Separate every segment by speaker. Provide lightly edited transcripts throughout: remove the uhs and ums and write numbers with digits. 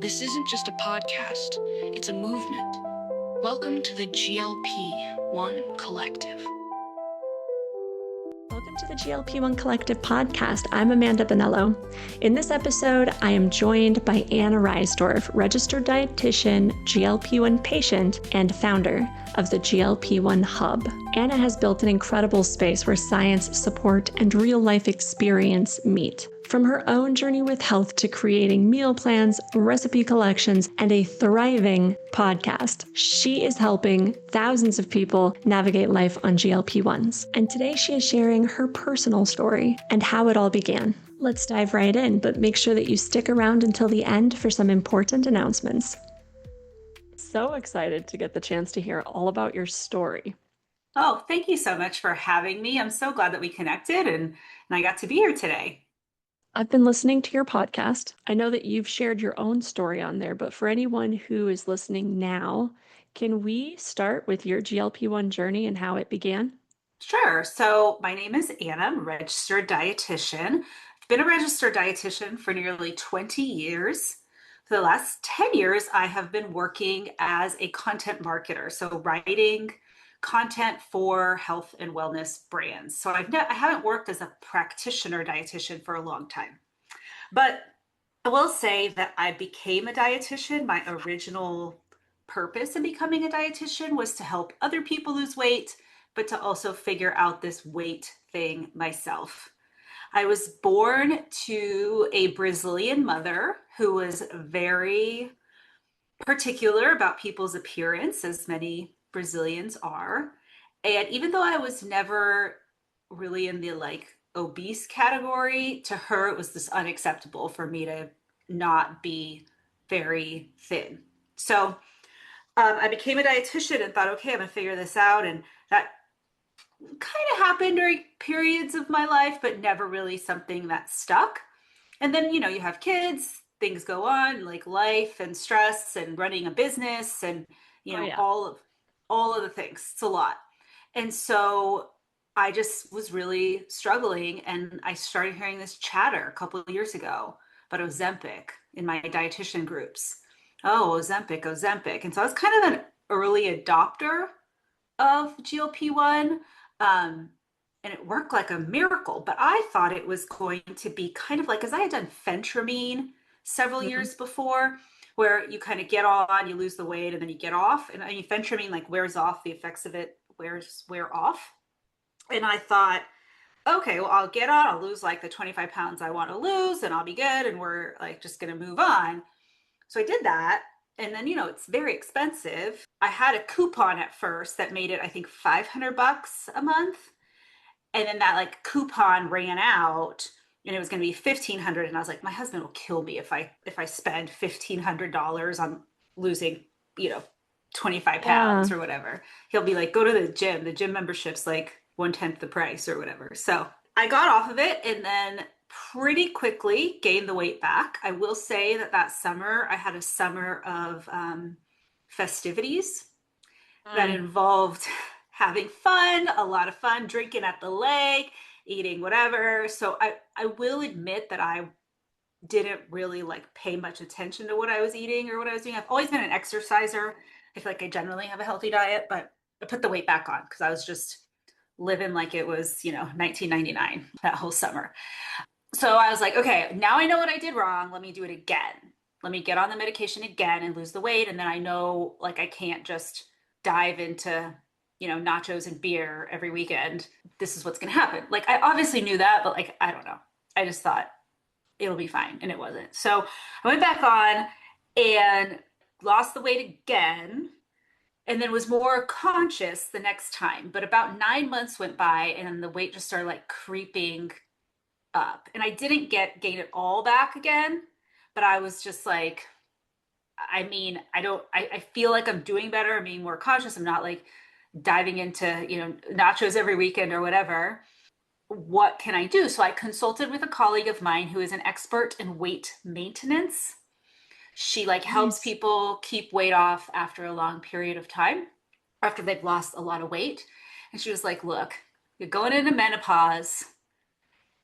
Speaker 1: This isn't just a podcast, it's a movement. Welcome to the GLP-1 Collective.
Speaker 2: Welcome to the GLP-1 Collective podcast. I'm Amanda Bonello. In this episode, I am joined by Ana Reisdorf, registered dietitian, GLP-1 patient, and founder of the GLP-1 Hub. Ana has built an incredible space where science, support, and real-life experience meet. From her own journey with health to creating meal plans, recipe collections, and a thriving podcast, she is helping thousands of people navigate life on GLP-1s. And today she is sharing her personal story and how it all began. Let's dive right in, but make sure that you stick around until the end for some important announcements. So excited to get the chance to hear all about your story.
Speaker 3: Oh, thank you so much for having me. I'm so glad that we connected and I got to be here today.
Speaker 2: I've been listening to your podcast. I know that you've shared your own story on there, but for anyone who is listening now, can we start with your GLP-1 journey and how it began?
Speaker 3: Sure. So my name is Ana. I'm a registered dietitian. I've been a registered dietitian for nearly 20 years. For the last 10 years, I have been working as a content marketer, so writing content for health and wellness brands. So I haven't worked as a practitioner dietitian for a long time. But I will say that I became a dietitian. My original purpose in becoming a dietitian was to help other people lose weight, but to also figure out this weight thing myself. I was born to a Brazilian mother who was very particular about people's appearance, as many Brazilians are. And even though I was never really in the obese category, to her it was this unacceptable for me to not be very thin. So I became a dietitian and thought, okay, I'm gonna figure this out. And that kind of happened during periods of my life, but never really something that stuck. And then, you have kids, things go on, like life and stress and running a business and, all of the things. It's a lot. And so I just was really struggling. And I started hearing this chatter a couple of years ago about Ozempic in my dietitian groups. Oh, Ozempic. And so I was kind of an early adopter of GLP-1. And it worked like a miracle, but I thought it was going to be kind of like, because I had done phentermine several years before, where you kind of get on, you lose the weight, and then you get off. And I mean, phentermine wears off, the effects of it wear off. And I thought, okay, well, I'll get on, I'll lose the 25 pounds I want to lose, and I'll be good, and we're just going to move on. So I did that. And then, it's very expensive. I had a coupon at first that made it, I think, $500 a month. And then that coupon ran out and it was going to be $1,500. And I was like, my husband will kill me if I spend $1,500 on losing, 25 pounds or whatever. He'll be like, go to the gym. The gym membership's 1/10 the price or whatever. So I got off of it and then pretty quickly gained the weight back. I will say that summer, I had a summer of festivities that involved having fun, a lot of fun, drinking at the lake, eating whatever. So I will admit that I didn't really pay much attention to what I was eating or what I was doing. I've always been an exerciser. I feel like I generally have a healthy diet, but I put the weight back on because I was just living like it was, 1999 that whole summer. So I was like, okay, now I know what I did wrong. Let me do it again. Let me get on the medication again and lose the weight. And then I know I can't just dive into nachos and beer every weekend. This is what's going to happen. I obviously knew that, but I don't know. I just thought it'll be fine. And it wasn't. So I went back on and lost the weight again and then was more conscious the next time. But about 9 months went by and the weight just started creeping up. And I didn't gain it all back again, but I was just I feel like I'm doing better. I'm being more conscious. I'm not diving into, nachos every weekend or whatever. What can I do? So I consulted with a colleague of mine who is an expert in weight maintenance. She helps people keep weight off after a long period of time, after they've lost a lot of weight. And she was like, look, you're going into menopause.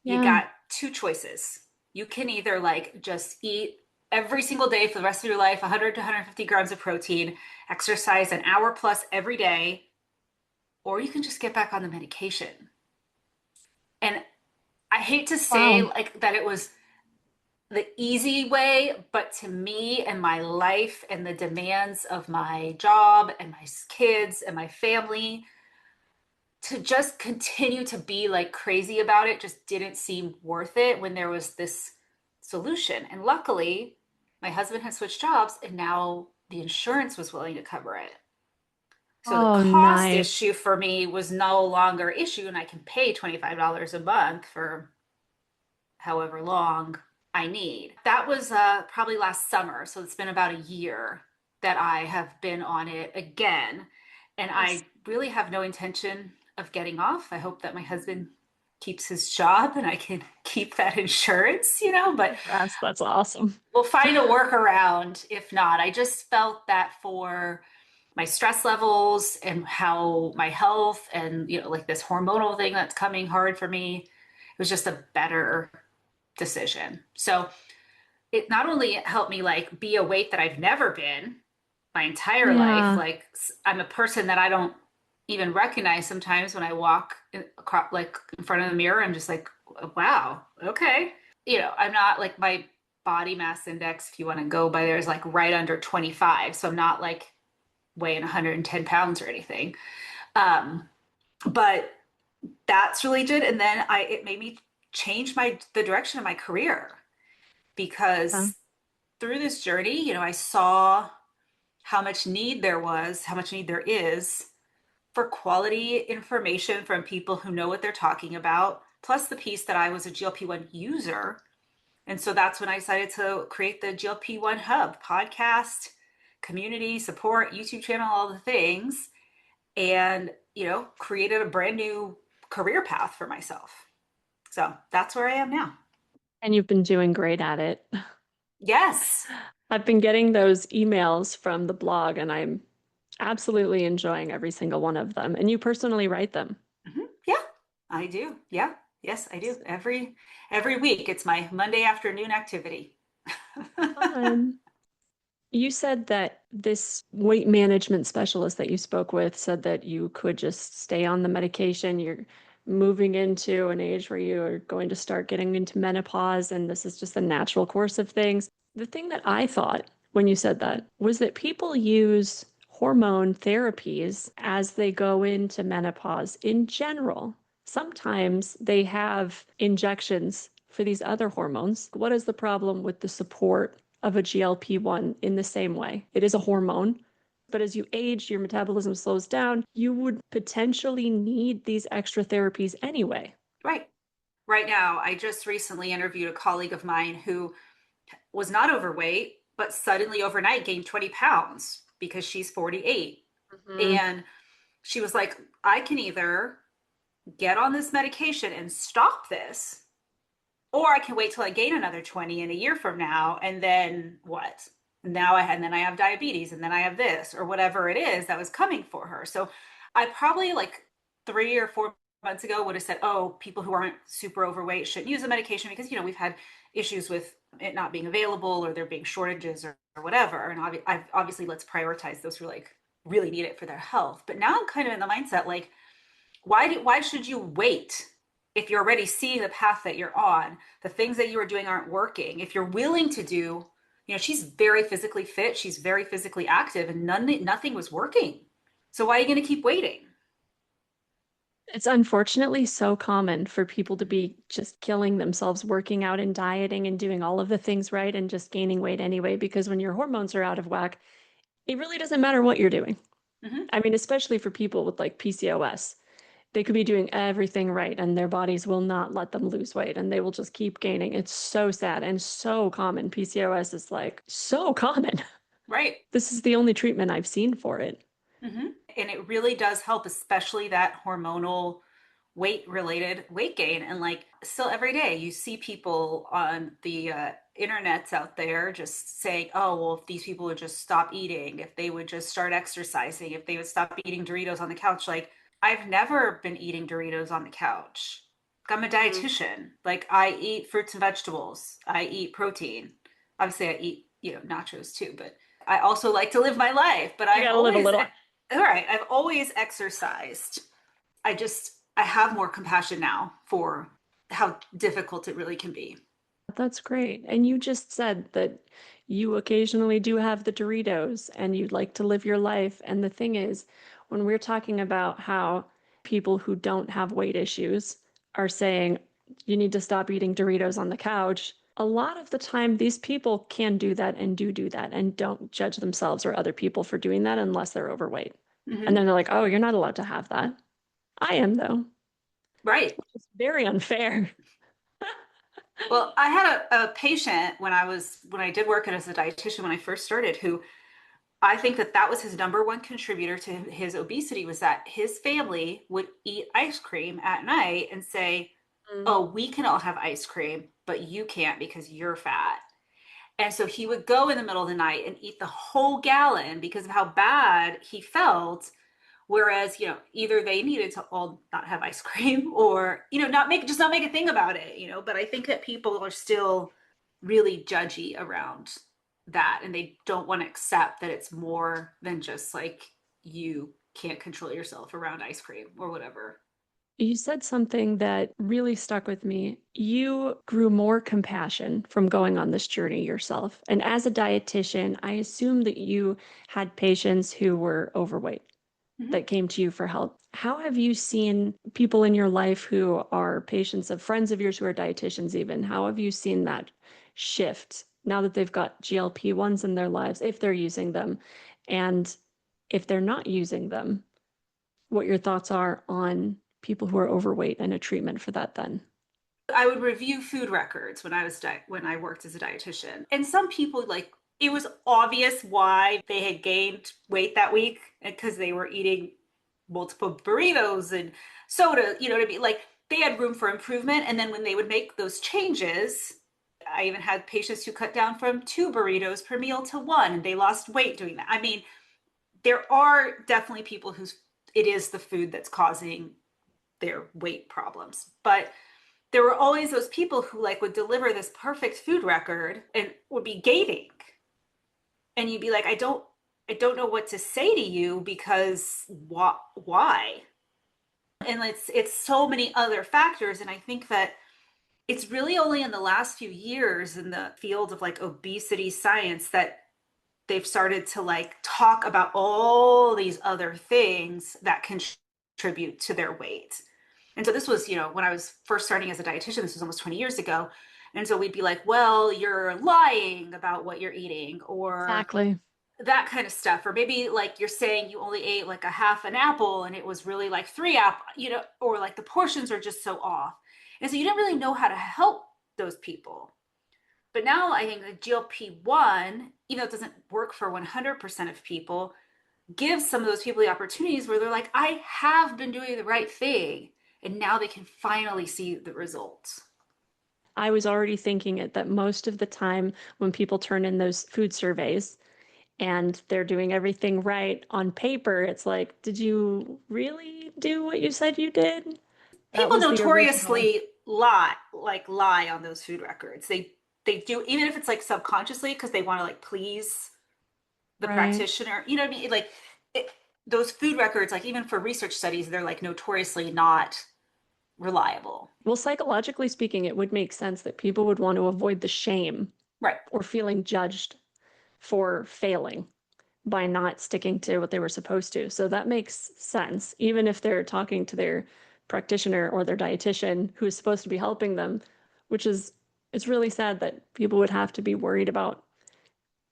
Speaker 3: You got two choices. You can either just eat every single day for the rest of your life, 100 to 150 grams of protein, exercise an hour plus every day, or you can just get back on the medication. And I hate to say
Speaker 2: Wow.
Speaker 3: like that it was the easy way, but to me and my life and the demands of my job and my kids and my family, to just continue to be like crazy about it just didn't seem worth it when there was this solution. And luckily, my husband had switched jobs and now the insurance was willing to cover it. So the
Speaker 2: Oh,
Speaker 3: cost
Speaker 2: nice.
Speaker 3: issue for me was no longer an issue, and I can pay $25 a month for however long I need. That was probably last summer. So it's been about a year that I have been on it again. And
Speaker 2: Nice.
Speaker 3: I really have no intention of getting off. I hope that my husband keeps his job and I can keep that insurance, but
Speaker 2: That's awesome.
Speaker 3: we'll find a workaround if not. I just felt that for my stress levels and how my health and, like this hormonal thing that's coming hard for me, it was just a better decision. So it not only helped me like be a weight that I've never been my entire life,
Speaker 2: Yeah.
Speaker 3: like I'm a person that I don't even recognize sometimes when I walk across, like in front of the mirror. I'm just like, wow, okay. I'm not like my body mass index, if you want to go by there, is like right under 25. So I'm not like weighing 110 pounds or anything. Um, but that's really good. And then it made me change the direction of my career
Speaker 2: Yeah.
Speaker 3: because through this journey, I saw how much need there was, how much need there is for quality information from people who know what they're talking about, plus the piece that I was a GLP-1 user. And so that's when I decided to create the GLP-1 Hub podcast, community support, YouTube channel, all the things, and, created a brand new career path for myself. So that's where I am now.
Speaker 2: And you've been doing great at it.
Speaker 3: Yes.
Speaker 2: I've been getting those emails from the blog and I'm absolutely enjoying every single one of them. And you personally write them.
Speaker 3: Yeah, I do. Yeah. Yes, I do. Every week. It's my Monday afternoon activity.
Speaker 2: Fun. You said that this weight management specialist that you spoke with said that you could just stay on the medication. You're moving into an age where you are going to start getting into menopause, and this is just a natural course of things. The thing that I thought when you said that was that people use hormone therapies as they go into menopause in general. Sometimes they have injections for these other hormones. What is the problem with the support of a GLP-1 in the same way? It is a hormone, but as you age, your metabolism slows down. You would potentially need these extra therapies anyway.
Speaker 3: Right. Right now, I just recently interviewed a colleague of mine who was not overweight, but suddenly overnight gained 20 pounds because she's 48.
Speaker 2: Mhm.
Speaker 3: And she was like, I can either get on this medication and stop this, or I can wait till I gain another 20 in a year from now. And then what? And then I have diabetes, and then I have this, or whatever it is that was coming for her. So I probably like 3 or 4 months ago would have said, oh, people who aren't super overweight shouldn't use the medication because, we've had issues with it not being available or there being shortages or whatever. And obviously, let's prioritize those who like really need it for their health. But now I'm kind of in the mindset like, why should you wait if you're already seeing the path that you're on? The things that you are doing aren't working. If you're willing to do, she's very physically fit, she's very physically active, and nothing was working. So why are you going to keep waiting?
Speaker 2: It's unfortunately so common for people to be just killing themselves, working out and dieting and doing all of the things right and just gaining weight anyway, because when your hormones are out of whack, it really doesn't matter what you're doing.
Speaker 3: Mm-hmm.
Speaker 2: I mean, especially for people with like PCOS, they could be doing everything right and their bodies will not let them lose weight and they will just keep gaining. It's so sad and so common. PCOS is like so common.
Speaker 3: Right.
Speaker 2: This is the only treatment I've seen for it.
Speaker 3: Mm-hmm. And it really does help, especially that hormonal weight related weight gain. And like still every day you see people on the internets out there just saying, oh, well, if these people would just stop eating, if they would just start exercising, if they would stop eating Doritos on the couch. Like I've never been eating Doritos on the couch. I'm a
Speaker 2: Mhm.
Speaker 3: dietitian. Like I eat fruits and vegetables. I eat protein. Obviously I eat, nachos too, but I also like to live my life. But
Speaker 2: You got to live a little.
Speaker 3: all right, I've always exercised. I have more compassion now for how difficult it really can be.
Speaker 2: That's great. And you just said that you occasionally do have the Doritos and you'd like to live your life. And the thing is, when we're talking about how people who don't have weight issues are saying you need to stop eating Doritos on the couch, a lot of the time these people can do that and do that and don't judge themselves or other people for doing that unless they're overweight. And
Speaker 3: Hmm.
Speaker 2: then they're like, oh, you're not allowed to have that. I am, though.
Speaker 3: Right.
Speaker 2: It's very unfair.
Speaker 3: Well, I had a patient when I did work as a dietitian when I first started, who I think that was his number one contributor to his obesity, was that his family would eat ice cream at night and say,
Speaker 2: Mm.
Speaker 3: "Oh, we can all have ice cream, but you can't because you're fat." And so he would go in the middle of the night and eat the whole gallon because of how bad he felt. Whereas, either they needed to all not have ice cream or, not make a thing about it. But I think that people are still really judgy around that, and they don't want to accept that it's more than just like you can't control yourself around ice cream or whatever.
Speaker 2: You said something that really stuck with me. You grew more compassion from going on this journey yourself. And as a dietitian, I assume that you had patients who were overweight
Speaker 3: Mhm.
Speaker 2: that came to you for help. How have you seen people in your life who are patients of friends of yours who are dietitians, even? How have you seen that shift now that they've got GLP-1s in their lives, if they're using them? And if they're not using them, what your thoughts are on people who are overweight and a treatment for that then.
Speaker 3: I would review food records when I worked as a dietitian. And some people, like, it was obvious why they had gained weight that week because they were eating multiple burritos and soda, you know what I mean? Like, they had room for improvement. And then when they would make those changes, I even had patients who cut down from 2 burritos per meal to one, and they lost weight doing that. I mean, there are definitely people whose it is the food that's causing their weight problems. But there were always those people who like would deliver this perfect food record and would be gaining. And you'd be like, I don't know what to say to you because why? And it's so many other factors. And I think that it's really only in the last few years in the field of like obesity science that they've started to like talk about all these other things that contribute to their weight. And so this was, when I was first starting as a dietitian, this was almost 20 years ago. And so we'd be like, well, you're lying about what you're eating, or
Speaker 2: Exactly.
Speaker 3: that kind of stuff. Or maybe like you're saying you only ate like a half an apple and it was really like 3 apple, or like the portions are just so off. And so you didn't really know how to help those people. But now I think the GLP-1, even though it doesn't work for 100% of people, gives some of those people the opportunities where they're like, I have been doing the right thing. And now they can finally see the results.
Speaker 2: I was already thinking it that most of the time when people turn in those food surveys and they're doing everything right on paper, it's like, did you really do what you said you did? That
Speaker 3: People
Speaker 2: was the original.
Speaker 3: notoriously lie on those food records. They do, even if it's like subconsciously, because they want to like please the
Speaker 2: Right.
Speaker 3: practitioner. You know what I mean? Like it, those food records, like even for research studies, they're like notoriously not reliable.
Speaker 2: Well, psychologically speaking, it would make sense that people would want to avoid the shame
Speaker 3: Right.
Speaker 2: or feeling judged for failing by not sticking to what they were supposed to. So that makes sense, even if they're talking to their practitioner or their dietitian who is supposed to be helping them, which is it's really sad that people would have to be worried about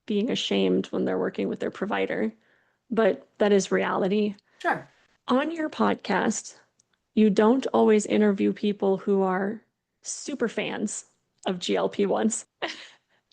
Speaker 2: being ashamed when they're working with their provider, but that is reality.
Speaker 3: Sure.
Speaker 2: On your podcast, you don't always interview people who are super fans of GLP-1s.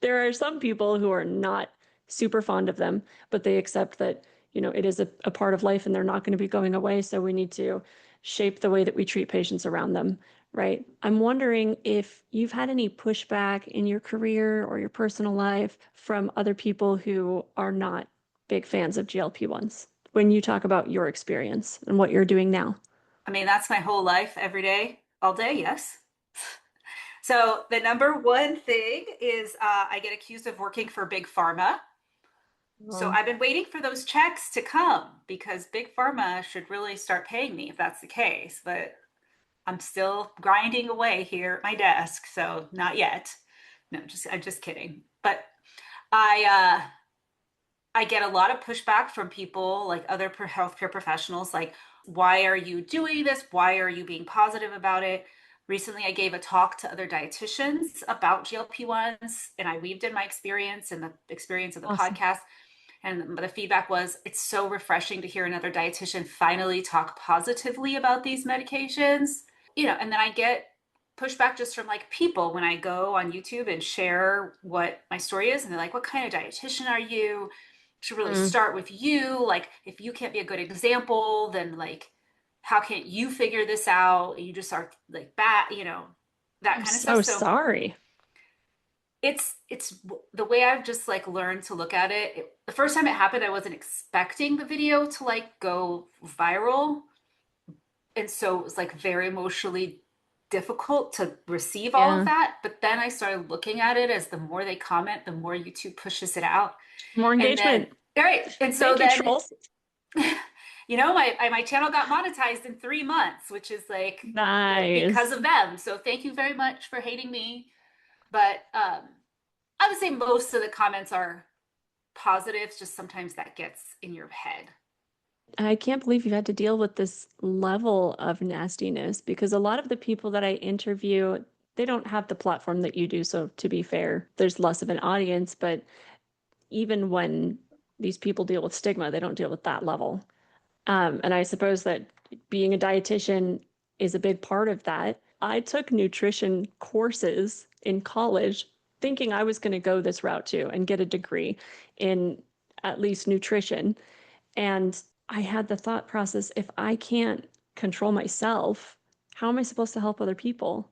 Speaker 2: There are some people who are not super fond of them, but they accept that, it is a part of life and they're not going to be going away. So we need to shape the way that we treat patients around them, right? I'm wondering if you've had any pushback in your career or your personal life from other people who are not big fans of GLP-1s when you talk about your experience and what you're doing now.
Speaker 3: I mean, that's my whole life, every day, all day. Yes. So the number one thing is I get accused of working for Big Pharma. So
Speaker 2: Well,
Speaker 3: I've been waiting for those checks to come because Big Pharma should really start paying me if that's the case. But I'm still grinding away here at my desk, so not yet. No, I'm just kidding. But I I get a lot of pushback from people like other healthcare professionals, like, why are you doing this? Why are you being positive about it? Recently, I gave a talk to other dietitians about GLP-1s, and I weaved in my experience and the experience of the
Speaker 2: awesome.
Speaker 3: podcast. And the feedback was, it's so refreshing to hear another dietitian finally talk positively about these medications. And then I get pushback just from like people when I go on YouTube and share what my story is. And they're like, what kind of dietitian are you? Should really
Speaker 2: Mm,
Speaker 3: start with you. Like, if you can't be a good example, then like, how can't you figure this out? You just are like bad, that
Speaker 2: I'm
Speaker 3: kind of stuff.
Speaker 2: so
Speaker 3: So
Speaker 2: sorry.
Speaker 3: it's the way I've just like learned to look at it. The first time it happened, I wasn't expecting the video to like go viral. And so it was like very emotionally difficult to receive all of
Speaker 2: Yeah.
Speaker 3: that. But then I started looking at it as the more they comment, the more YouTube pushes it out.
Speaker 2: More
Speaker 3: And then,
Speaker 2: engagement.
Speaker 3: all right. And so
Speaker 2: Thank you,
Speaker 3: then,
Speaker 2: trolls.
Speaker 3: my channel got monetized in 3 months, which is like because
Speaker 2: Nice.
Speaker 3: of them. So thank you very much for hating me. But I would say most of the comments are positives, just sometimes that gets in your head.
Speaker 2: I can't believe you had to deal with this level of nastiness because a lot of the people that I interview, they don't have the platform that you do. So, to be fair, there's less of an audience. But even when these people deal with stigma, they don't deal with that level. And I suppose that being a dietitian is a big part of that. I took nutrition courses in college thinking I was going to go this route too and get a degree in at least nutrition. And I had the thought process, if I can't control myself, how am I supposed to help other people?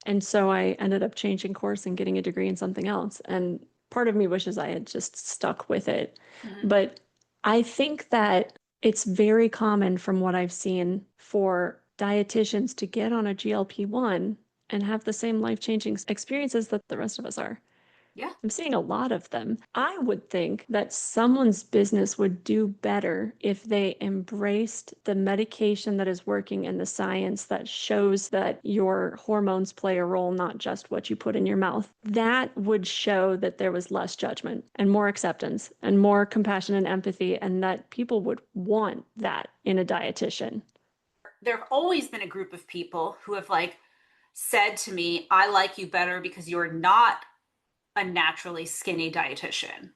Speaker 2: And so I ended up changing course and getting a degree in something else. And part of me wishes I had just stuck with it.
Speaker 3: Mm-hmm.
Speaker 2: But I think that it's very common from what I've seen for dietitians to get on a GLP-1 and have the same life-changing experiences that the rest of us are.
Speaker 3: Yeah.
Speaker 2: I'm seeing a lot of them. I would think that someone's business would do better if they embraced the medication that is working and the science that shows that your hormones play a role, not just what you put in your mouth. That would show that there was less judgment and more acceptance and more compassion and empathy, and that people would want that in a dietitian.
Speaker 3: There have always been a group of people who have like said to me, I like you better because you're not a naturally skinny dietitian.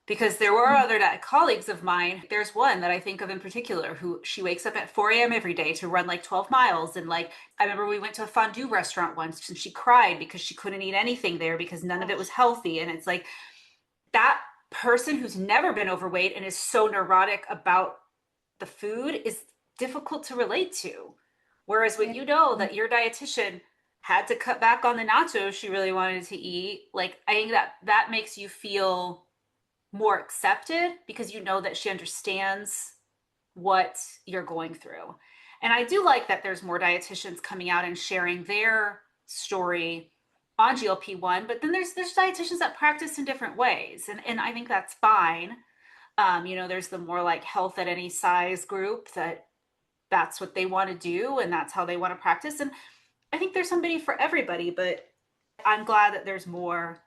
Speaker 3: Because there were other colleagues of mine. There's one that I think of in particular who she wakes up at 4 a.m. every day to run like 12 miles. And like, I remember we went to a fondue restaurant once and she cried because she couldn't eat anything there because none of it was healthy. And it's like that person who's never been overweight and is so neurotic about the food is difficult to relate to. Whereas when you know that your dietitian had to cut back on the nachos she really wanted to eat, like I think that makes you feel more accepted because you know that she understands what you're going through. And I do like that there's more dietitians coming out and sharing their story on GLP-1, but then there's dietitians that practice in different ways. And I think that's fine. There's the more like health at any size group that's what they want to do and that's how they want to practice. And I think there's somebody for everybody, but I'm glad that there's more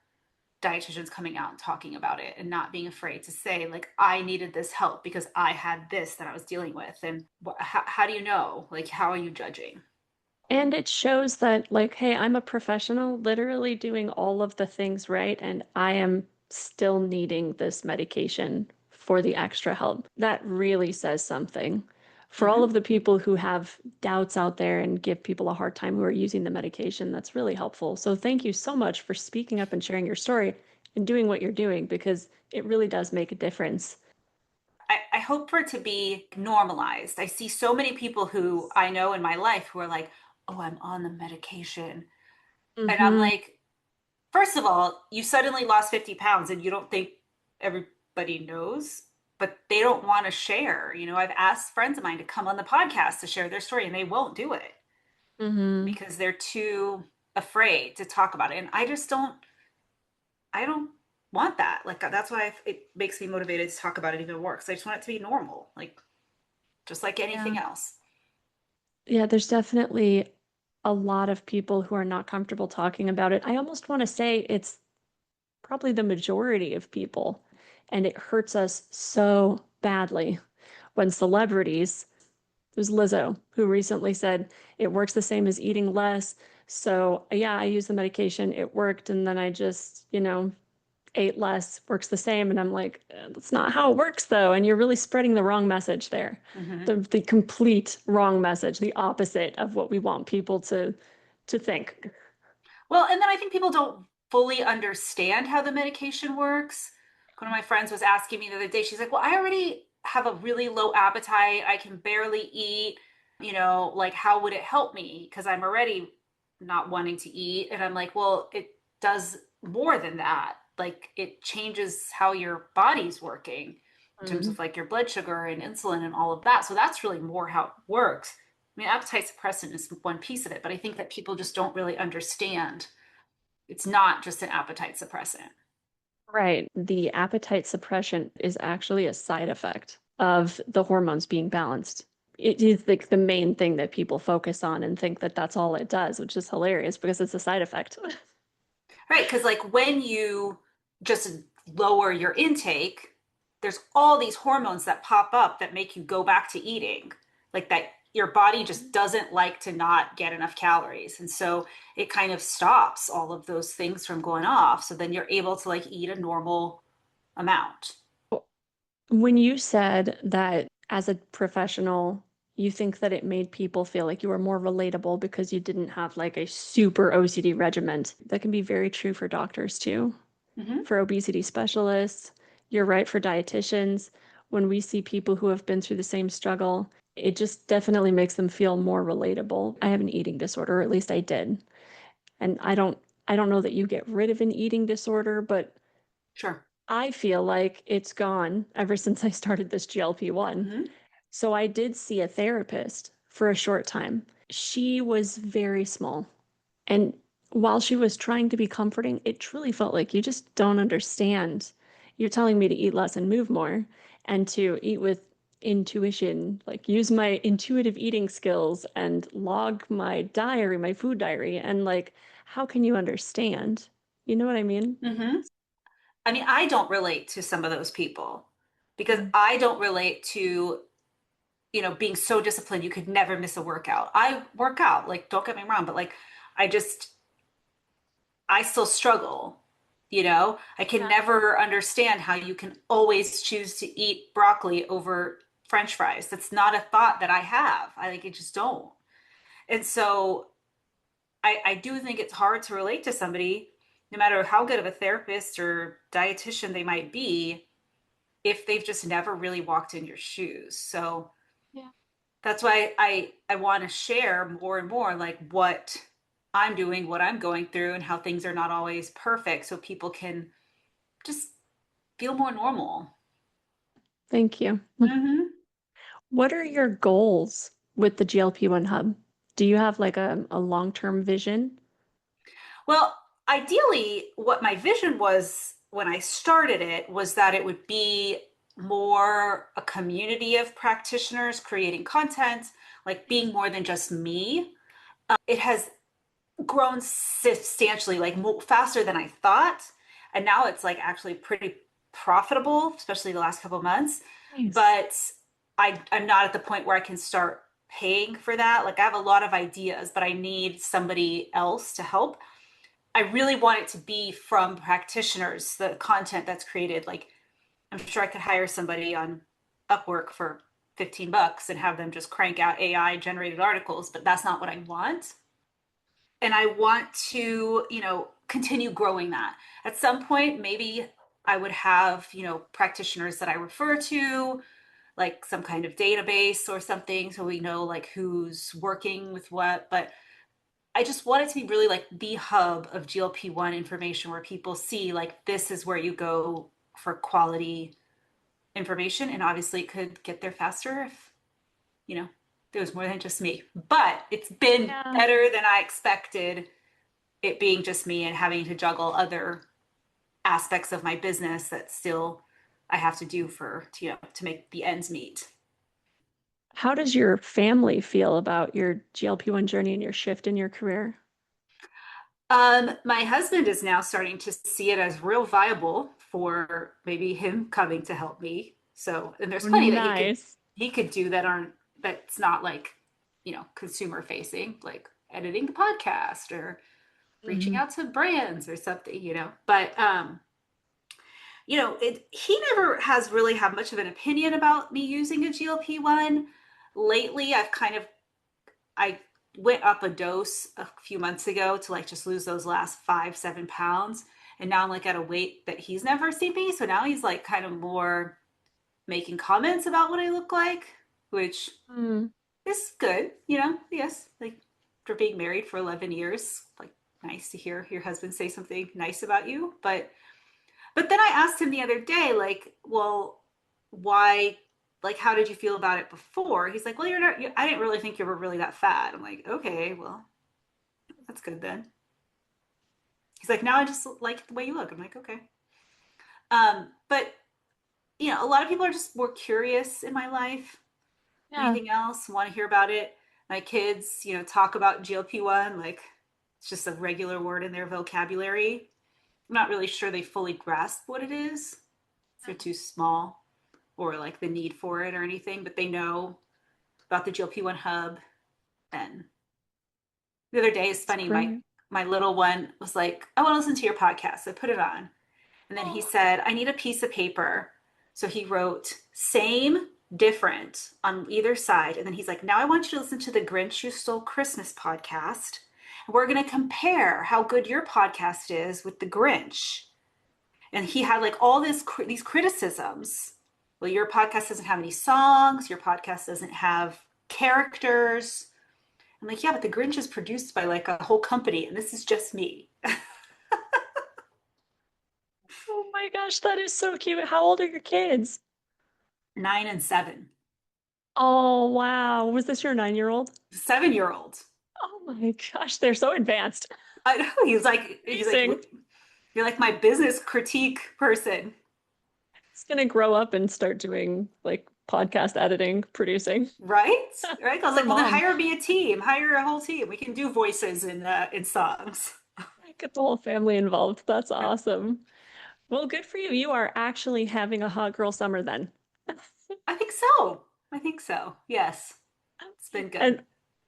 Speaker 3: dietitians coming out and talking about it and not being afraid to say like I needed this help because I had this that I was dealing with. And how do you know, like, how are you judging?
Speaker 2: And it shows that, like, hey, I'm a professional, literally doing all of the things right, and I am still needing this medication for the extra help. That really says something. For all
Speaker 3: Mm-hmm.
Speaker 2: of the people who have doubts out there and give people a hard time who are using the medication, that's really helpful. So thank you so much for speaking up and sharing your story and doing what you're doing because it really does make a difference.
Speaker 3: I hope for it to be normalized. I see so many people who I know in my life who are like, oh, I'm on the medication, and I'm
Speaker 2: Mm-hmm.
Speaker 3: like, first of all, you suddenly lost 50 pounds and you don't think everybody knows, but they don't want to share. I've asked friends of mine to come on the podcast to share their story and they won't do it
Speaker 2: Mm-hmm.
Speaker 3: because they're too afraid to talk about it. And I don't want that. Like that's why it makes me motivated to talk about it even more because I just want it to be normal, like just like
Speaker 2: Yeah.
Speaker 3: anything else.
Speaker 2: Yeah, there's definitely a lot of people who are not comfortable talking about it. I almost want to say it's probably the majority of people, and it hurts us so badly when celebrities, there's Lizzo, who recently said it works the same as eating less. So, yeah, I use the medication, it worked, and then I just, ate less, works the same. And I'm like, that's not how it works, though. And you're really spreading the wrong message there.
Speaker 3: Mm-hmm.
Speaker 2: The complete wrong message, the opposite of what we want people to think.
Speaker 3: Well, and then I think people don't fully understand how the medication works. One of my friends was asking me the other day, she's like, well, I already have a really low appetite. I can barely eat, like how would it help me? Because I'm already not wanting to eat. And I'm like, well, it does more than that. Like it changes how your body's working in terms
Speaker 2: Mm.
Speaker 3: of like your blood sugar and insulin and all of that. So that's really more how it works. I mean, appetite suppressant is one piece of it, but I think that people just don't really understand. It's not just an appetite suppressant.
Speaker 2: Right. The appetite suppression is actually a side effect of the hormones being balanced. It is like the main thing that people focus on and think that that's all it does, which is hilarious because it's a side effect.
Speaker 3: Right? Because, like, when you just lower your intake, there's all these hormones that pop up that make you go back to eating, like that your body just doesn't like to not get enough calories. And so it kind of stops all of those things from going off. So then you're able to like eat a normal amount.
Speaker 2: When you said that as a professional, you think that it made people feel like you were more relatable because you didn't have like a super OCD regimen, that can be very true for doctors too,
Speaker 3: Mm-hmm.
Speaker 2: for obesity specialists. You're right for dietitians. When we see people who have been through the same struggle, it just definitely makes them feel more relatable. I have an eating disorder, or at least I did. And I don't know that you get rid of an eating disorder, but
Speaker 3: Sure.
Speaker 2: I feel like it's gone ever since I started this GLP-1.
Speaker 3: Mm-hmm.
Speaker 2: So I did see a therapist for a short time. She was very small. And while she was trying to be comforting, it truly felt like you just don't understand. You're telling me to eat less and move more and to eat with intuition, like use my intuitive eating skills and log my diary, my food diary. And like, how can you understand? You know what I mean?
Speaker 3: Mm-hmm. I mean, I don't relate to some of those people because I don't relate to, being so disciplined you could never miss a workout. I work out, like, don't get me wrong, but like, I just, I still struggle. I can
Speaker 2: Yeah.
Speaker 3: never understand how you can always choose to eat broccoli over French fries. That's not a thought that I have. I like, I just don't. And so I do think it's hard to relate to somebody, no matter how good of a therapist or dietitian they might be, if they've just never really walked in your shoes. So
Speaker 2: Yeah.
Speaker 3: that's why I want to share more and more like what I'm doing, what I'm going through, and how things are not always perfect, so people can just feel more normal.
Speaker 2: Thank you.
Speaker 3: Hmm.
Speaker 2: What are your goals with the GLP-1 Hub? Do you have like a long-term vision?
Speaker 3: Well, ideally, what my vision was when I started it was that it would be more a community of practitioners creating content, like being more than just me. It has grown substantially, like faster than I thought. And now it's like actually pretty profitable, especially the last couple of months.
Speaker 2: Nice.
Speaker 3: But I'm not at the point where I can start paying for that. Like I have a lot of ideas, but I need somebody else to help. I really want it to be from practitioners, the content that's created. Like I'm sure I could hire somebody on Upwork for $15 and have them just crank out AI generated articles, but that's not what I want. And I want to, continue growing that. At some point, maybe I would have, practitioners that I refer to, like some kind of database or something, so we know like who's working with what. But I just want it to be really like the hub of GLP-1 information where people see like this is where you go for quality information. And obviously it could get there faster if, there was more than just me. But it's been
Speaker 2: Yeah.
Speaker 3: better than I expected it being just me and having to juggle other aspects of my business that still I have to do for, to make the ends meet.
Speaker 2: How does your family feel about your GLP-1 journey and your shift in your career?
Speaker 3: My husband is now starting to see it as real viable for maybe him coming to help me. So, and there's
Speaker 2: Oh,
Speaker 3: plenty that
Speaker 2: nice.
Speaker 3: he could do that aren't that's not like, consumer facing, like editing the podcast or reaching
Speaker 2: Mhm.
Speaker 3: out to brands or something. But he never has really had much of an opinion about me using a GLP-1. Lately, I went up a dose a few months ago to like just lose those last 5, 7 pounds. And now I'm like at a weight that he's never seen me. So now he's like kind of more making comments about what I look like, which
Speaker 2: Mm.
Speaker 3: is good. Yes, like for being married for 11 years, like nice to hear your husband say something nice about you. But then I asked him the other day, like, well, why, like, how did you feel about it before? He's like, well, you're not, I didn't really think you were really that fat. I'm like, okay, well, that's good then. He's like, now I just like the way you look. I'm like, okay. But, a lot of people are just more curious in my life than
Speaker 2: Yeah.
Speaker 3: anything else, want to hear about it. My kids, talk about GLP-1, like, it's just a regular word in their vocabulary. I'm not really sure they fully grasp what it is. They're too small or like the need for it or anything, but they know about the GLP-1 Hub. And the other day is
Speaker 2: It's
Speaker 3: funny. My
Speaker 2: great.
Speaker 3: my little one was like, "I want to listen to your podcast." I put it on, and then he
Speaker 2: Oh,
Speaker 3: said, "I need a piece of paper." So he wrote "same, different" on either side, and then he's like, "Now I want you to listen to the Grinch Who Stole Christmas podcast, and we're going to compare how good your podcast is with the Grinch." And he had like all these criticisms. Well, your podcast doesn't have any songs. Your podcast doesn't have characters. I'm like, yeah, but the Grinch is produced by like a whole company, and this is just me.
Speaker 2: oh my gosh, that is so cute. How old are your kids?
Speaker 3: 9 and 7,
Speaker 2: Oh, wow. Was this your 9-year-old?
Speaker 3: 7-year-old.
Speaker 2: Oh my gosh, they're so advanced.
Speaker 3: I know. He's like,
Speaker 2: Amazing.
Speaker 3: you're like my business critique person,
Speaker 2: He's gonna grow up and start doing like podcast editing, producing
Speaker 3: right? Right? I was
Speaker 2: for
Speaker 3: like, well, then
Speaker 2: mom.
Speaker 3: hire me a team, hire a whole team. We can do voices in songs.
Speaker 2: Get the whole family involved. That's awesome. Well, good for you. You are actually having a hot girl summer then.
Speaker 3: I think so. I think so. Yes, it's been good.
Speaker 2: And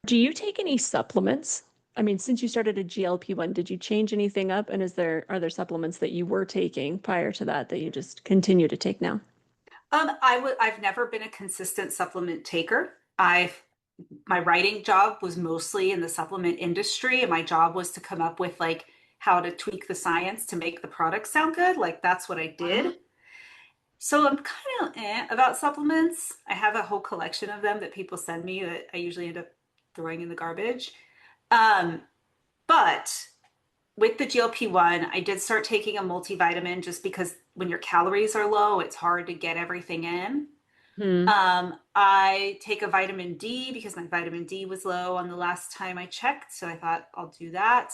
Speaker 2: do you take any supplements? I mean, since you started a GLP-1, did you change anything up? And are there supplements that you were taking prior to that that you just continue to take now?
Speaker 3: I've never been a consistent supplement taker. My writing job was mostly in the supplement industry, and my job was to come up with like how to tweak the science to make the product sound good. Like that's what I
Speaker 2: Wow.
Speaker 3: did. So I'm kind of about supplements. I have a whole collection of them that people send me that I usually end up throwing in the garbage. Um, but with the GLP-1, I did start taking a multivitamin just because when your calories are low, it's hard to get everything in.
Speaker 2: Hmm.
Speaker 3: I take a vitamin D because my vitamin D was low on the last time I checked, so I thought I'll do that.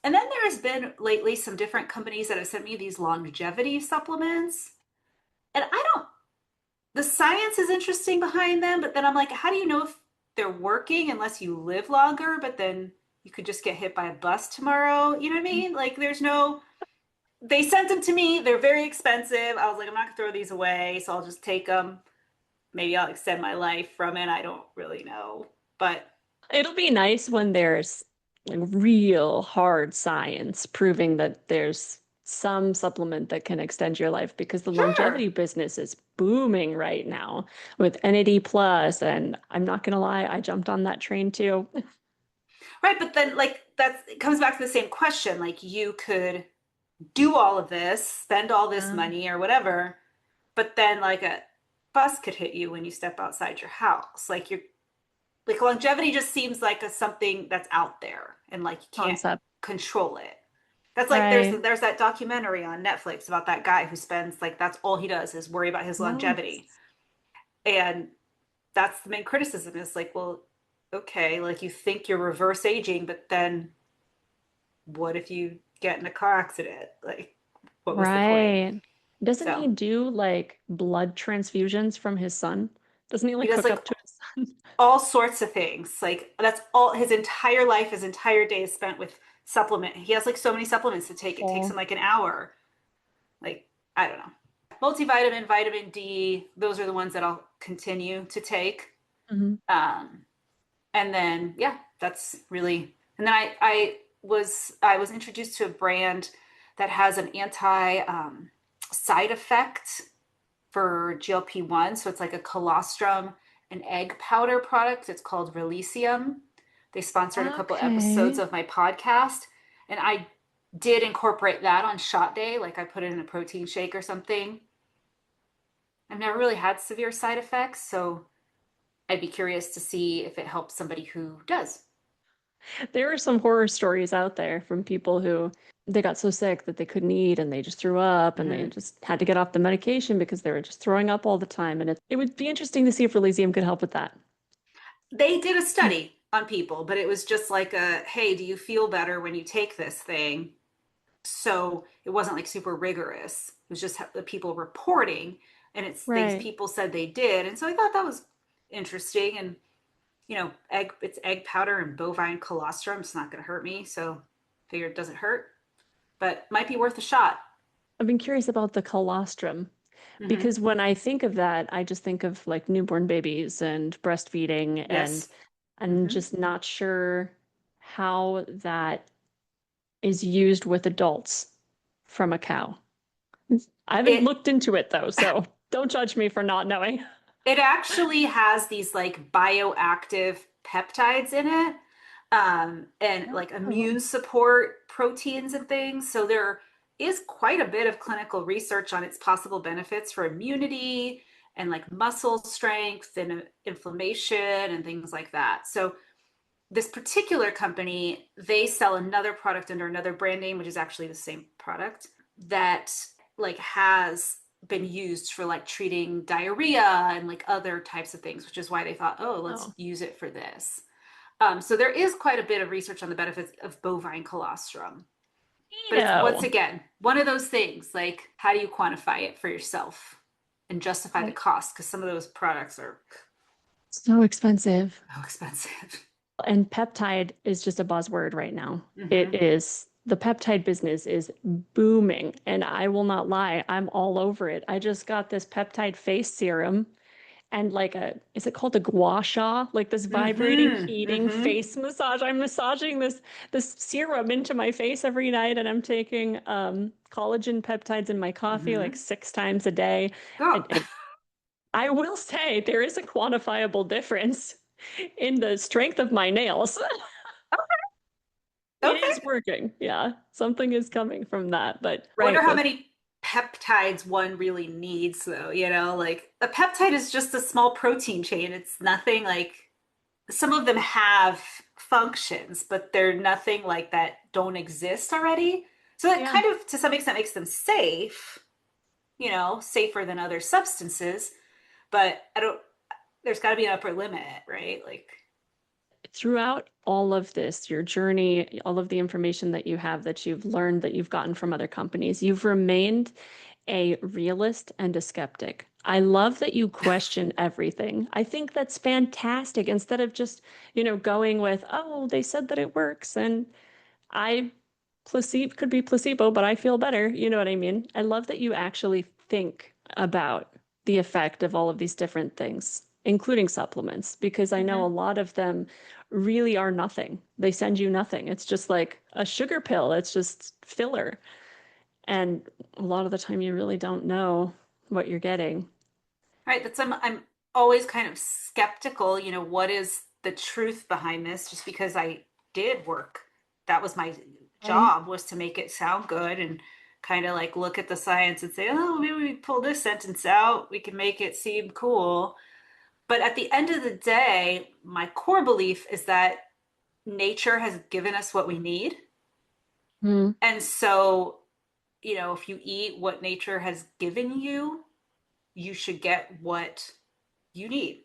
Speaker 3: And then there has been lately some different companies that have sent me these longevity supplements. And the science is interesting behind them, but then I'm like, how do you know if they're working unless you live longer, but then you could just get hit by a bus tomorrow? You know what I mean? Like they sent them to me. They're very expensive. I was like, I'm not gonna throw these away, so I'll just take them. Maybe I'll extend my life from it. I don't really know. But
Speaker 2: It'll be nice when there's like real hard science proving that there's some supplement that can extend your life because the
Speaker 3: sure.
Speaker 2: longevity business is booming right now with NAD plus. And I'm not gonna lie, I jumped on that train too.
Speaker 3: Right. But then like it comes back to the same question. Like you could do all of this, spend all this
Speaker 2: Yeah.
Speaker 3: money or whatever, but then like a bus could hit you when you step outside your house. Like longevity just seems like something that's out there and like you can't
Speaker 2: Concept.
Speaker 3: control it. That's like
Speaker 2: Right.
Speaker 3: there's that documentary on Netflix about that guy who spends like that's all he does is worry about his longevity.
Speaker 2: Yes.
Speaker 3: And that's the main criticism is like, well, okay, like you think you're reverse aging, but then what if you get in a car accident? Like, what was the point?
Speaker 2: Right. Doesn't he
Speaker 3: So
Speaker 2: do like blood transfusions from his son? Doesn't he
Speaker 3: he
Speaker 2: like
Speaker 3: does
Speaker 2: hook
Speaker 3: like
Speaker 2: up to his son?
Speaker 3: all sorts of things. Like that's all his entire life, his entire day is spent with supplement. He has like so many supplements to take. It takes him
Speaker 2: Oh.
Speaker 3: like an hour. Like, I don't know. Multivitamin, vitamin D, those are the ones that I'll continue to take.
Speaker 2: Mhm.
Speaker 3: Um, and then yeah, that's really. And then I was introduced to a brand that has an anti side effect for GLP-1. So it's like a colostrum and egg powder product. It's called Releasium. They sponsored a couple episodes
Speaker 2: Okay.
Speaker 3: of my podcast, and I did incorporate that on shot day. Like I put it in a protein shake or something. I've never really had severe side effects, so I'd be curious to see if it helps somebody who does.
Speaker 2: There are some horror stories out there from people who they got so sick that they couldn't eat and they just threw up and they
Speaker 3: Mm-hmm.
Speaker 2: just had to get off the medication because they were just throwing up all the time. And it would be interesting to see if Elysium could help with that.
Speaker 3: They did a study on people, but it was just like a, hey, do you feel better when you take this thing? So it wasn't like super rigorous. It was just the people reporting, and these
Speaker 2: Right.
Speaker 3: people said they did, and so I thought that was interesting. And it's egg powder and bovine colostrum. It's not going to hurt me, so figured it doesn't hurt, but might be worth a shot.
Speaker 2: I've been curious about the colostrum
Speaker 3: Mm-hmm.
Speaker 2: because when I think of that, I just think of like newborn babies and breastfeeding, and
Speaker 3: Yes.
Speaker 2: I'm
Speaker 3: Mm-hmm.
Speaker 2: just not sure how that is used with adults from a cow. I haven't
Speaker 3: It
Speaker 2: looked into it though, so don't judge me for not knowing.
Speaker 3: it actually has these like bioactive peptides in it, and like
Speaker 2: Oh,
Speaker 3: immune support proteins and things. So there is quite a bit of clinical research on its possible benefits for immunity and like muscle strength and inflammation and things like that. So this particular company, they sell another product under another brand name, which is actually the same product that like has been used for like treating diarrhea and like other types of things, which is why they thought, oh, let's
Speaker 2: oh,
Speaker 3: use it for this. So there is quite a bit of research on the benefits of bovine colostrum, but it's once
Speaker 2: no.
Speaker 3: again one of those things like how do you quantify it for yourself and justify the
Speaker 2: Right.
Speaker 3: cost, because some of those products are
Speaker 2: So expensive.
Speaker 3: so expensive.
Speaker 2: And peptide is just a buzzword right now. It
Speaker 3: Mm-hmm.
Speaker 2: is, the peptide business is booming, and I will not lie, I'm all over it. I just got this peptide face serum and like is it called a gua sha? Like this vibrating,
Speaker 3: Mm-hmm.
Speaker 2: heating
Speaker 3: Mm-hmm.
Speaker 2: face massage. I'm massaging this serum into my face every night, and I'm taking collagen peptides in my coffee like
Speaker 3: Mm-hmm.
Speaker 2: 6 times a day.
Speaker 3: Oh,
Speaker 2: And I will say there is a quantifiable difference in the strength of my nails. It
Speaker 3: okay.
Speaker 2: is working. Yeah, something is coming from that. But
Speaker 3: I wonder
Speaker 2: right,
Speaker 3: how many peptides one really needs, though. Like a peptide is just a small protein chain. It's nothing like some of them have functions, but they're nothing like that don't exist already. So that
Speaker 2: yeah.
Speaker 3: kind of, to some extent, makes them safe, safer than other substances. But I don't, there's got to be an upper limit, right? Like,
Speaker 2: Throughout all of this, your journey, all of the information that you have that you've learned that you've gotten from other companies, you've remained a realist and a skeptic. I love that you question everything. I think that's fantastic instead of just, going with, oh, they said that it works and I placebo could be placebo, but I feel better. You know what I mean? I love that you actually think about the effect of all of these different things, including supplements, because I know a
Speaker 3: mhm.
Speaker 2: lot of them really are nothing. They send you nothing. It's just like a sugar pill, it's just filler. And a lot of the time, you really don't know what you're getting.
Speaker 3: Right. I'm always kind of skeptical, what is the truth behind this? Just because I did work, that was my
Speaker 2: Right.
Speaker 3: job, was to make it sound good and kind of like look at the science and say, oh, maybe we pull this sentence out, we can make it seem cool. But at the end of the day, my core belief is that nature has given us what we need.
Speaker 2: Hmm.
Speaker 3: And so, if you eat what nature has given you, you should get what you need.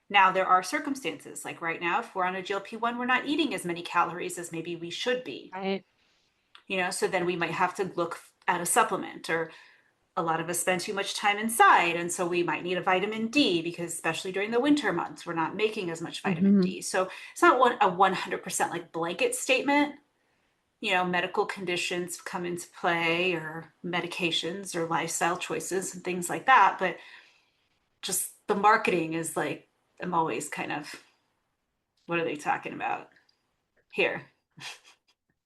Speaker 3: Now, there are circumstances like right now, if we're on a GLP-1, we're not eating as many calories as maybe we should be.
Speaker 2: Right.
Speaker 3: So then we might have to look at a supplement, or a lot of us spend too much time inside. And so we might need a vitamin D because, especially during the winter months, we're not making as much vitamin
Speaker 2: Hmm.
Speaker 3: D. So it's not a 100% like blanket statement. Medical conditions come into play, or medications, or lifestyle choices and things like that. But just the marketing is like, I'm always kind of, what are they talking about here?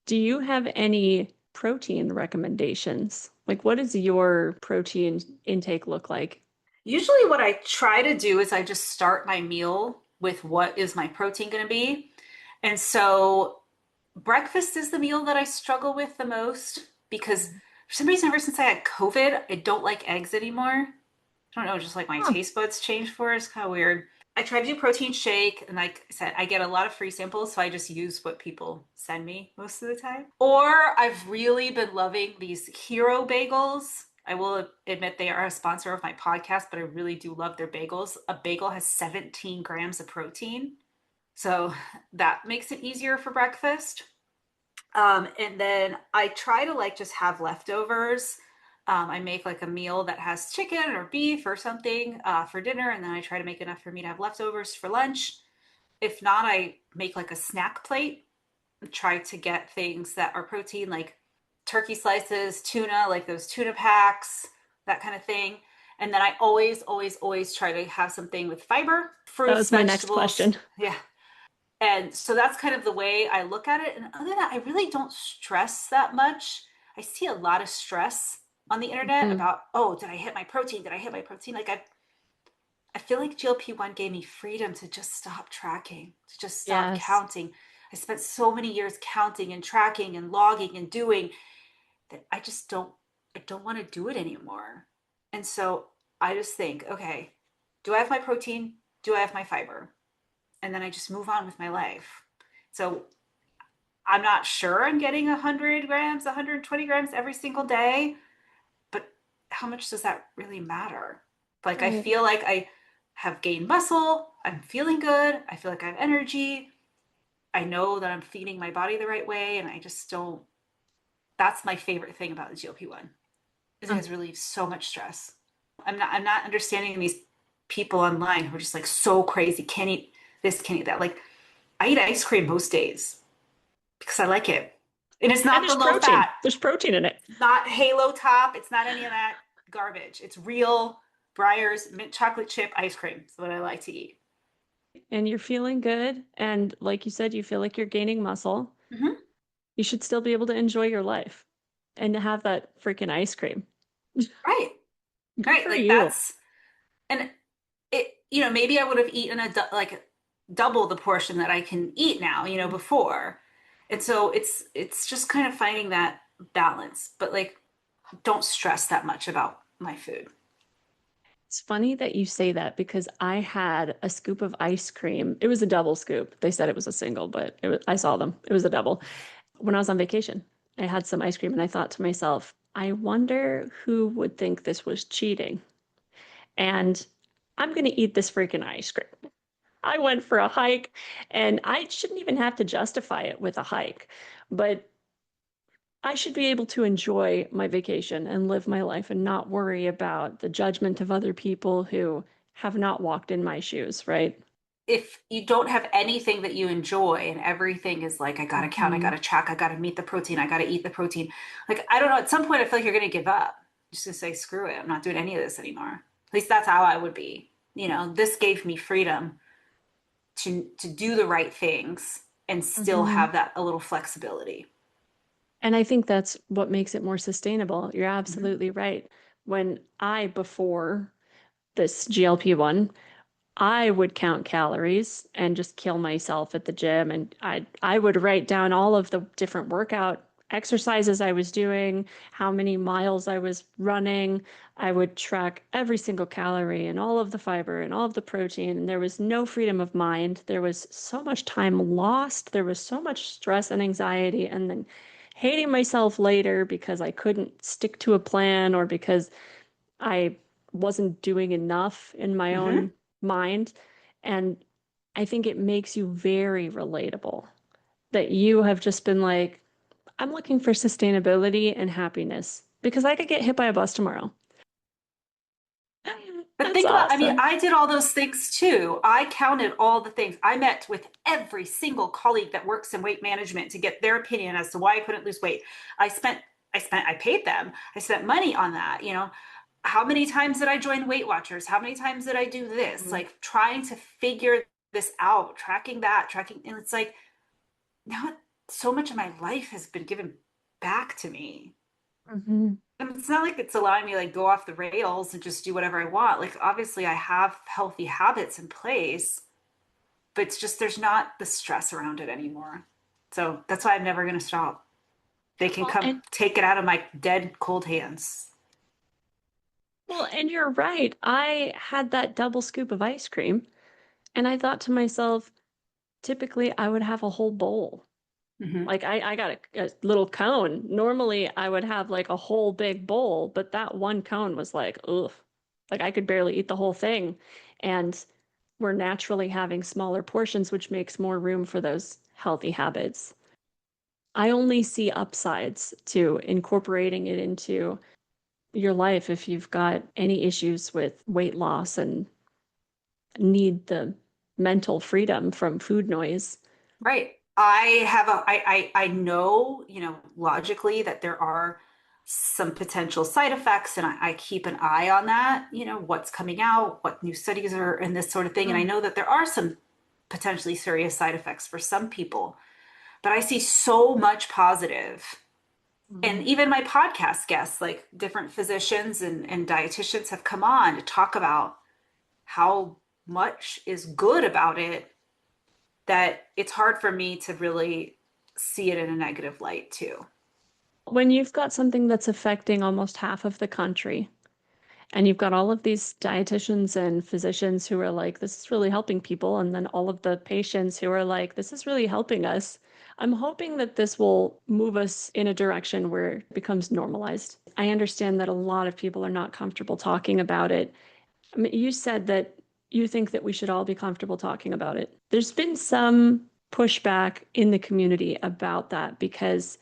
Speaker 2: Do you have any protein recommendations? Like, what does your protein intake look like?
Speaker 3: Usually, what I try to do is I just start my meal with what is my protein going to be. And so, breakfast is the meal that I struggle with the most because for some reason, ever since I had COVID, I don't like eggs anymore. I don't know, just like my
Speaker 2: Huh.
Speaker 3: taste buds changed for it. It's kind of weird. I try to do protein shake, and like I said, I get a lot of free samples, so I just use what people send me most of the time. Or I've really been loving these hero bagels. I will admit they are a sponsor of my podcast, but I really do love their bagels. A bagel has 17 grams of protein, so that makes it easier for breakfast. And then I try to like just have leftovers. I make like a meal that has chicken or beef or something for dinner, and then I try to make enough for me to have leftovers for lunch. If not, I make like a snack plate. Try to get things that are protein, like turkey slices, tuna, like those tuna packs, that kind of thing. And then I always, always, always try to have something with fiber,
Speaker 2: That
Speaker 3: fruits,
Speaker 2: was my next
Speaker 3: vegetables.
Speaker 2: question.
Speaker 3: Yeah, and so that's kind of the way I look at it. And other than that, I really don't stress that much. I see a lot of stress on the internet
Speaker 2: Mhm.
Speaker 3: about, oh, did I hit my protein? Did I hit my protein? Like I feel like GLP-1 gave me freedom to just stop tracking, to just stop
Speaker 2: Yes.
Speaker 3: counting. I spent so many years counting and tracking and logging and doing that I don't want to do it anymore. And so I just think, okay, do I have my protein? Do I have my fiber? And then I just move on with my life. So I'm not sure I'm getting 100 grams, 120 grams every single day, but how much does that really matter? Like, I
Speaker 2: Right.
Speaker 3: feel like I have gained muscle. I'm feeling good. I feel like I have energy. I know that I'm feeding my body the right way. And I just don't, that's my favorite thing about the GLP-1 is it
Speaker 2: Huh.
Speaker 3: has relieved so much stress. I'm not understanding these people online who are just like so crazy, can't eat this, can't eat that. Like, I eat ice cream most days because I like it. And it's
Speaker 2: And
Speaker 3: not the
Speaker 2: there's
Speaker 3: low
Speaker 2: protein.
Speaker 3: fat,
Speaker 2: There's protein in it.
Speaker 3: not halo top. It's not any of that garbage. It's real Breyer's mint chocolate chip ice cream. That's what I like to eat.
Speaker 2: And you're feeling good. And like you said, you feel like you're gaining muscle.
Speaker 3: Hmm.
Speaker 2: You should still be able to enjoy your life and to have that freaking ice cream.
Speaker 3: Right.
Speaker 2: Good
Speaker 3: Right.
Speaker 2: for
Speaker 3: Like
Speaker 2: you.
Speaker 3: that's, and maybe I would have eaten like double the portion that I can eat now, before. And so it's just kind of finding that balance, but like don't stress that much about my food.
Speaker 2: It's funny that you say that because I had a scoop of ice cream. It was a double scoop. They said it was a single, but I saw them. It was a double. When I was on vacation, I had some ice cream and I thought to myself, I wonder who would think this was cheating. And I'm going to eat this freaking ice cream. I went for a hike and I shouldn't even have to justify it with a hike, but I should be able to enjoy my vacation and live my life and not worry about the judgment of other people who have not walked in my shoes, right?
Speaker 3: If you don't have anything that you enjoy and everything is like, I gotta count, I
Speaker 2: Mhm.
Speaker 3: gotta track, I gotta meet the protein, I gotta eat the protein. Like, I don't know, at some point I feel like you're gonna give up. Just to say, screw it, I'm not doing any of this anymore. At least that's how I would be. This gave me freedom to do the right things and still
Speaker 2: Mhm.
Speaker 3: have that a little flexibility.
Speaker 2: And I think that's what makes it more sustainable. You're
Speaker 3: Hmm.
Speaker 2: absolutely right. Before this GLP-1, I would count calories and just kill myself at the gym. And I would write down all of the different workout exercises I was doing, how many miles I was running. I would track every single calorie and all of the fiber and all of the protein. And there was no freedom of mind. There was so much time lost. There was so much stress and anxiety. And then hating myself later because I couldn't stick to a plan or because I wasn't doing enough in my
Speaker 3: Hmm.
Speaker 2: own mind. And I think it makes you very relatable that you have just been like, I'm looking for sustainability and happiness because I could get hit by a bus tomorrow.
Speaker 3: But
Speaker 2: That's
Speaker 3: think about, I mean,
Speaker 2: awesome.
Speaker 3: I did all those things too. I counted all the things. I met with every single colleague that works in weight management to get their opinion as to why I couldn't lose weight. I spent, I paid them. I spent money on that. How many times did I join Weight Watchers? How many times did I do this?
Speaker 2: Mhm.
Speaker 3: Like trying to figure this out, tracking that, tracking, and it's like now so much of my life has been given back to me.
Speaker 2: Mhm.
Speaker 3: And it's not like it's allowing me to like go off the rails and just do whatever I want. Like obviously I have healthy habits in place, but it's just there's not the stress around it anymore. So that's why I'm never going to stop. They can
Speaker 2: Well,
Speaker 3: come
Speaker 2: and
Speaker 3: take it out of my dead cold hands.
Speaker 2: and you're right. I had that double scoop of ice cream, and I thought to myself, typically I would have a whole bowl.
Speaker 3: Hmm.
Speaker 2: Like I got a little cone. Normally I would have like a whole big bowl, but that one cone was like, ugh. Like I could barely eat the whole thing. And we're naturally having smaller portions, which makes more room for those healthy habits. I only see upsides to incorporating it into your life if you've got any issues with weight loss and need the mental freedom from food noise.
Speaker 3: Right. I know, logically that there are some potential side effects, and I keep an eye on that, what's coming out, what new studies are, and this sort of thing. And I
Speaker 2: Mm.
Speaker 3: know that there are some potentially serious side effects for some people, but I see so much positive. And
Speaker 2: Mhm.
Speaker 3: even my podcast guests, like different physicians and dietitians, have come on to talk about how much is good about it, that it's hard for me to really see it in a negative light too.
Speaker 2: When you've got something that's affecting almost half of the country, and you've got all of these dietitians and physicians who are like, this is really helping people, and then all of the patients who are like, this is really helping us. I'm hoping that this will move us in a direction where it becomes normalized. I understand that a lot of people are not comfortable talking about it. I mean, you said that you think that we should all be comfortable talking about it. There's been some pushback in the community about that because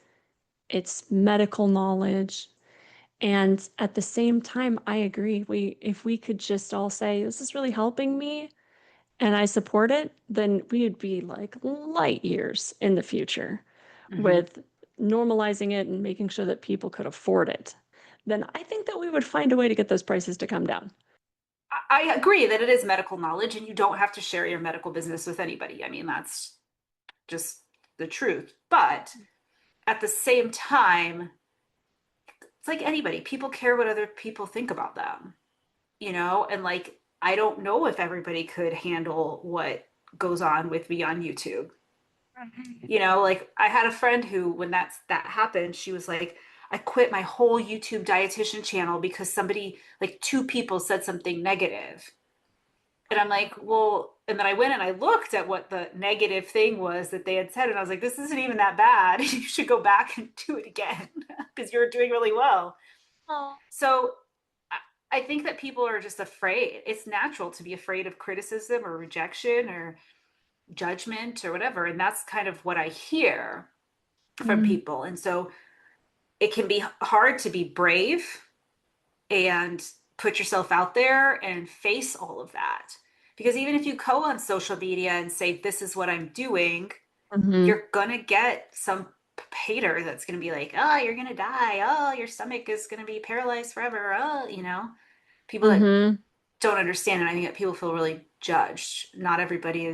Speaker 2: it's medical knowledge. And at the same time, I agree. If we could just all say, this is really helping me and I support it, then we would be like light years in the future
Speaker 3: Hmm.
Speaker 2: with normalizing it and making sure that people could afford it. Then I think that we would find a way to get those prices to come down.
Speaker 3: I agree that it is medical knowledge and you don't have to share your medical business with anybody. I mean, that's just the truth. But at the same time, it's like anybody, people care what other people think about them, and like, I don't know if everybody could handle what goes on with me on YouTube. Like I had a friend who, when that happened, she was like, I quit my whole YouTube dietitian channel because somebody, like two people said something negative. And I'm like, well, and then I went and I looked at what the negative thing was that they had said. And I was like, this isn't even that bad. You should go back and do it again because you're doing really well.
Speaker 2: Oh.
Speaker 3: So I think that people are just afraid. It's natural to be afraid of criticism or rejection or judgment or whatever. And that's kind of what I hear from
Speaker 2: Mm.
Speaker 3: people. And so it can be hard to be brave and put yourself out there and face all of that. Because even if you go on social media and say, this is what I'm doing,
Speaker 2: Hmm.
Speaker 3: you're going to get some hater that's going to be like, oh, you're going to die. Oh, your stomach is going to be paralyzed forever. Oh, people that
Speaker 2: Hmm.
Speaker 3: don't understand. And I think that people feel really judged. Not everybody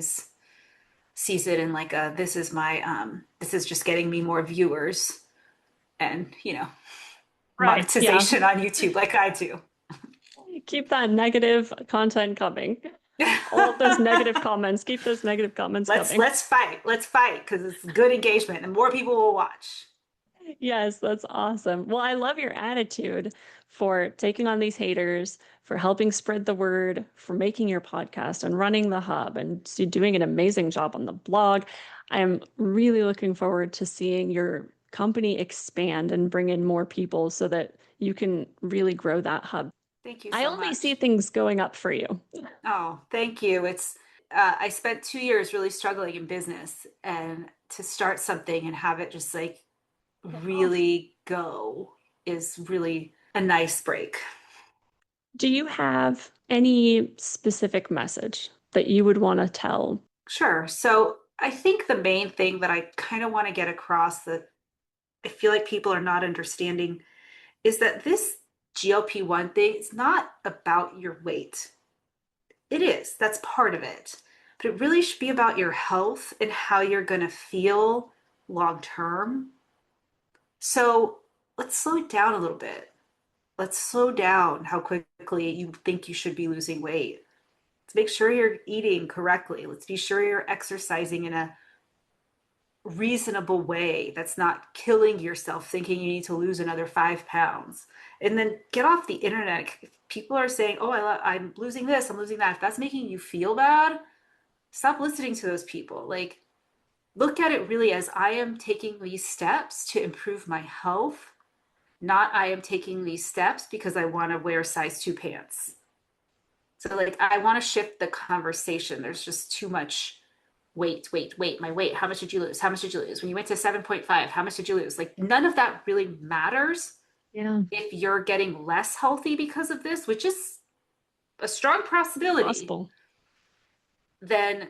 Speaker 3: sees it in like this is this is just getting me more viewers and,
Speaker 2: Right. Yeah.
Speaker 3: monetization on YouTube like I do.
Speaker 2: Keep that negative content coming. All of those negative comments, keep those negative comments
Speaker 3: let's
Speaker 2: coming.
Speaker 3: let's fight. Let's fight because it's good engagement and more people will watch.
Speaker 2: Yes, that's awesome. Well, I love your attitude for taking on these haters, for helping spread the word, for making your podcast and running the hub and doing an amazing job on the blog. I'm really looking forward to seeing your company expand and bring in more people so that you can really grow that hub.
Speaker 3: Thank you
Speaker 2: I
Speaker 3: so
Speaker 2: only see
Speaker 3: much.
Speaker 2: things going up for you.
Speaker 3: Oh, thank you. It's I spent 2 years really struggling in business, and to start something and have it just like really go is really a nice break.
Speaker 2: Do you have any specific message that you would want to tell?
Speaker 3: Sure. So I think the main thing that I kind of want to get across that I feel like people are not understanding is that this GLP-1 thing is not about your weight. It is, that's part of it. But it really should be about your health and how you're going to feel long term. So let's slow it down a little bit. Let's slow down how quickly you think you should be losing weight. Let's make sure you're eating correctly. Let's be sure you're exercising in a reasonable way that's not killing yourself thinking you need to lose another 5 pounds. And then get off the internet. If people are saying, oh, I'm losing this, I'm losing that. If that's making you feel bad, stop listening to those people. Like, look at it really as I am taking these steps to improve my health, not I am taking these steps because I want to wear size 2 pants. So, like, I want to shift the conversation. There's just too much weight, my weight. How much did you lose? How much did you lose? When you went to 7.5, how much did you lose? Like, none of that really matters.
Speaker 2: Yeah.
Speaker 3: If you're getting less healthy because of this, which is a strong possibility,
Speaker 2: Possible.
Speaker 3: then,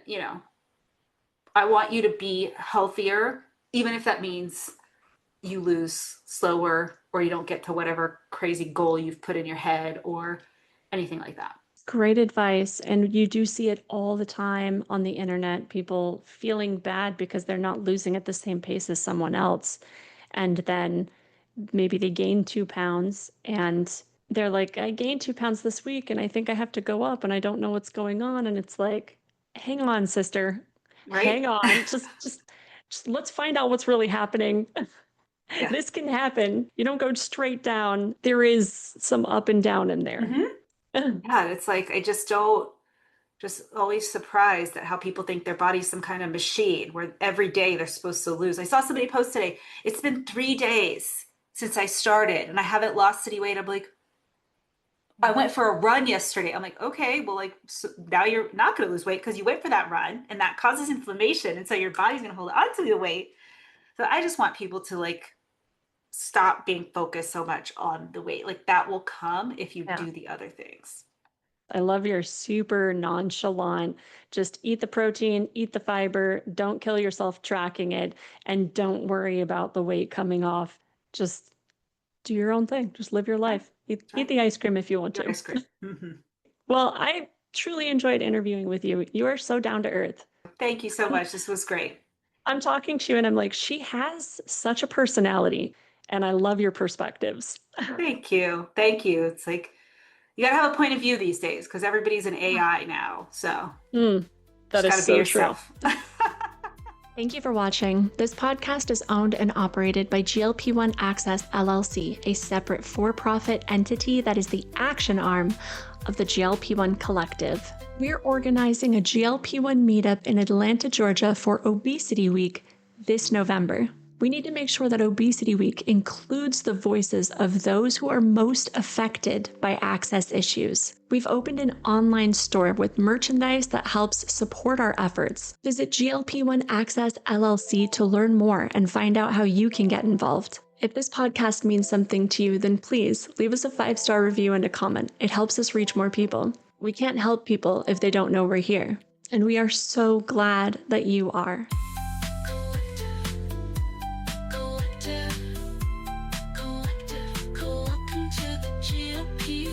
Speaker 3: I want you to be healthier, even if that means you lose slower or you don't get to whatever crazy goal you've put in your head or anything like that.
Speaker 2: Great advice. And you do see it all the time on the internet, people feeling bad because they're not losing at the same pace as someone else. And then maybe they gain 2 pounds and they're like, I gained 2 pounds this week and I think I have to go up and I don't know what's going on. And it's like, hang on, sister.
Speaker 3: Right?
Speaker 2: Hang on. Just let's find out what's really happening.
Speaker 3: Yeah.
Speaker 2: This can happen. You don't go straight down. There is some up and down in there.
Speaker 3: Mm-hmm. Yeah, it's like I just don't just always surprised at how people think their body's some kind of machine where every day they're supposed to lose. I saw somebody post today, it's been 3 days since I started and I haven't lost any weight. I'm like, I went for a run yesterday. I'm like, okay, well, like so now you're not going to lose weight because you went for that run and that causes inflammation. And so your body's going to hold on to the weight. So I just want people to like stop being focused so much on the weight. Like that will come if you
Speaker 2: Yeah.
Speaker 3: do the other things.
Speaker 2: I love your super nonchalant, just eat the protein, eat the fiber, don't kill yourself tracking it, and don't worry about the weight coming off. Just do your own thing. Just live your life. Eat the ice cream if you want to.
Speaker 3: Ice cream. Mm-hmm.
Speaker 2: Well, I truly enjoyed interviewing with you. You are so down to earth.
Speaker 3: Thank you so much. This was great.
Speaker 2: I'm talking to you and I'm like, she has such a personality, and I love your perspectives.
Speaker 3: Thank you. Thank you. It's like you gotta have a point of view these days because everybody's an AI now. So
Speaker 2: That
Speaker 3: just
Speaker 2: is
Speaker 3: gotta
Speaker 2: so
Speaker 3: be yourself.
Speaker 2: Thank you for watching. This podcast is owned and operated by GLP-1 Access LLC, a separate for-profit entity that is the action arm of the GLP-1 Collective. We're organizing a GLP-1 meetup in Atlanta, Georgia for Obesity Week this November. We need to make sure that Obesity Week includes the voices of those who are most affected by access issues. We've opened an online store with merchandise that helps support our efforts. Visit GLP-1 Access LLC to learn more and find out how you can get involved. If this podcast means something to you, then please leave us a 5-star review and a comment. It helps us reach more people. We can't help people if they don't know we're here. And we are so glad that you are.
Speaker 1: Collective, welcome to the GLP.